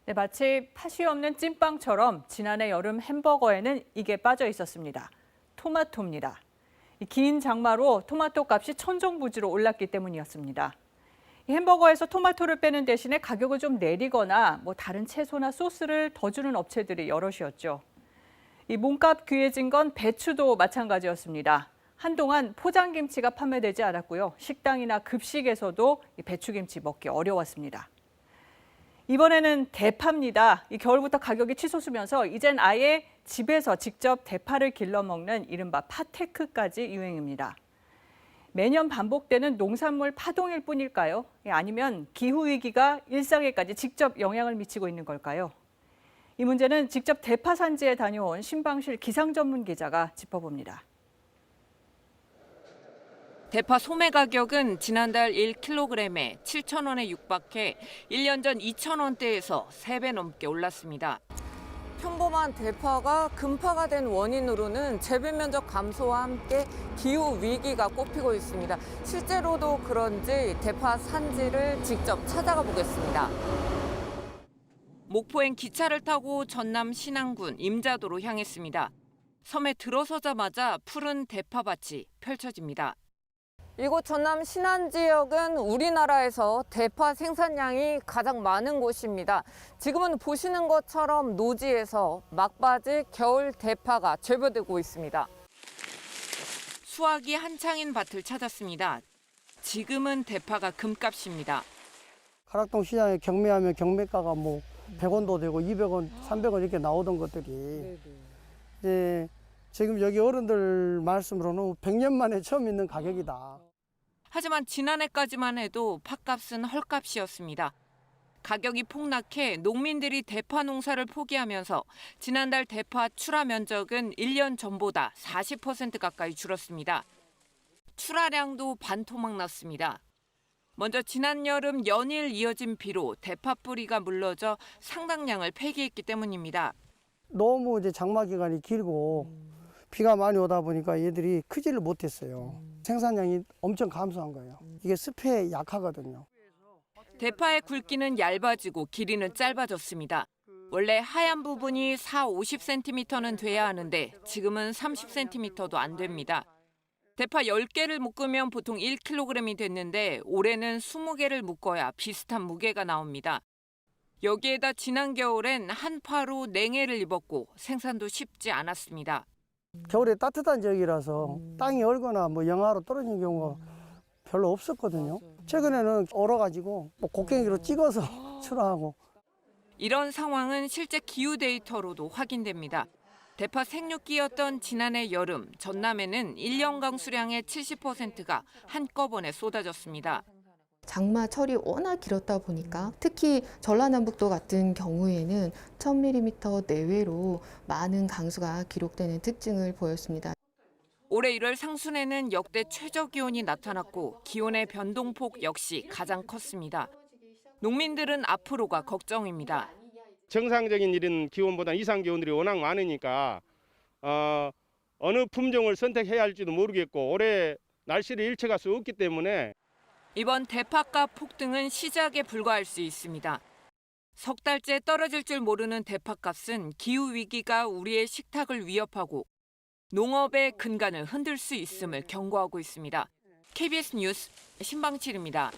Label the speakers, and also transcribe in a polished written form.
Speaker 1: 네, 마치 팥이 없는 찐빵처럼 지난해 여름 햄버거에는 이게 빠져 있었습니다. 토마토입니다. 긴 장마로 토마토 값이 천정부지로 올랐기 때문이었습니다. 이 햄버거에서 토마토를 빼는 대신에 가격을 좀 내리거나 다른 채소나 소스를 더 주는 업체들이 여럿이었죠. 이 몸값 귀해진 건 배추도 마찬가지였습니다. 한동안 포장김치가 판매되지 않았고요. 식당이나 급식에서도 이 배추김치 먹기 어려웠습니다. 이번에는 대파입니다. 이 겨울부터 가격이 치솟으면서 이젠 아예 집에서 직접 대파를 길러 먹는 이른바 팥테크까지 유행입니다. 매년 반복되는 농산물 파동일 뿐일까요? 아니면 기후위기가 일상에까지 직접 영향을 미치고 있는 걸까요? 이 문제는 직접 대파 산지에 다녀온 신방실 기상 전문 기자가 짚어봅니다.
Speaker 2: 대파 소매 가격은 지난달 1kg에 7,000원에 육박해 1년 전 2,000원대에서 3배 넘게 올랐습니다. 평범한 대파가 금파가 된 원인으로는 재배 면적 감소와 함께 기후 위기가 꼽히고 있습니다. 실제로도 그런지 대파 산지를 직접 찾아가 보겠습니다. 목포행 기차를 타고 전남 신안군 임자도로 향했습니다. 섬에 들어서자마자 푸른 대파밭이 펼쳐집니다. 이곳 전남 신안 지역은 우리나라에서 대파 생산량이 가장 많은 곳입니다. 지금은 보시는 것처럼 노지에서 막바지 겨울 대파가 재배되고 있습니다. 수확이 한창인 밭을 찾았습니다. 지금은 대파가 금값입니다.
Speaker 3: 가락동 시장에 경매하면 경매가가 100원도 되고 200원, 300원 이렇게 나오던 것들이 이제 지금 여기 어른들 말씀으로는 100년 만에 처음 있는 가격이다.
Speaker 2: 하지만 지난해까지만 해도 팥값은 헐값이었습니다. 가격이 폭락해 농민들이 대파 농사를 포기하면서 지난달 대파 출하 면적은 1년 전보다 40% 가까이 줄었습니다. 출하량도 반토막 났습니다. 먼저 지난 여름 연일 이어진 비로 대파 뿌리가 물러져 상당량을 폐기했기 때문입니다.
Speaker 3: 너무 이제 장마 기간이 길고 비가 많이 오다 보니까 얘들이 크지를 못했어요. 생산량이 엄청 감소한 거예요. 이게 습해에 약하거든요.
Speaker 2: 대파의 굵기는 얇아지고 길이는 짧아졌습니다. 원래 하얀 부분이 40-50cm는 돼야 하는데 지금은 30cm도 안 됩니다. 대파 10개를 묶으면 보통 1kg이 됐는데 올해는 20개를 묶어야 비슷한 무게가 나옵니다. 여기에다 지난 겨울엔 한파로 냉해를 입었고 생산도 쉽지 않았습니다.
Speaker 3: 겨울에 따뜻한 지역이라서 땅이 얼거나 영하로 떨어지는 경우가 별로 없었거든요. 최근에는 얼어가지고 곡괭이로 찍어서 출하하고.
Speaker 2: 이런 상황은 실제 기후 데이터로도 확인됩니다. 대파 생육기였던 지난해 여름, 전남에는 1년강 수량의 70%가 한꺼번에 쏟아졌습니다.
Speaker 4: 장마철이 워낙 길었다 보니까 특히 전라남북도 같은 경우에는 1000mm 내외로 많은 강수가 기록되는 특징을 보였습니다.
Speaker 2: 올해 1월 상순에는 역대 최저 기온이 나타났고 기온의 변동폭 역시 가장 컸습니다. 농민들은 앞으로가 걱정입니다.
Speaker 5: 정상적인 이런 기온보다 이상 기온들이 워낙 많으니까 어느 품종을 선택해야 할지도 모르겠고 올해 날씨를 일체할 수 없기 때문에
Speaker 2: 이번 대파값 폭등은 시작에 불과할 수 있습니다. 석 달째 떨어질 줄 모르는 대파값은 기후위기가 우리의 식탁을 위협하고 농업의 근간을 흔들 수 있음을 경고하고 있습니다. KBS 뉴스 신방칠입니다.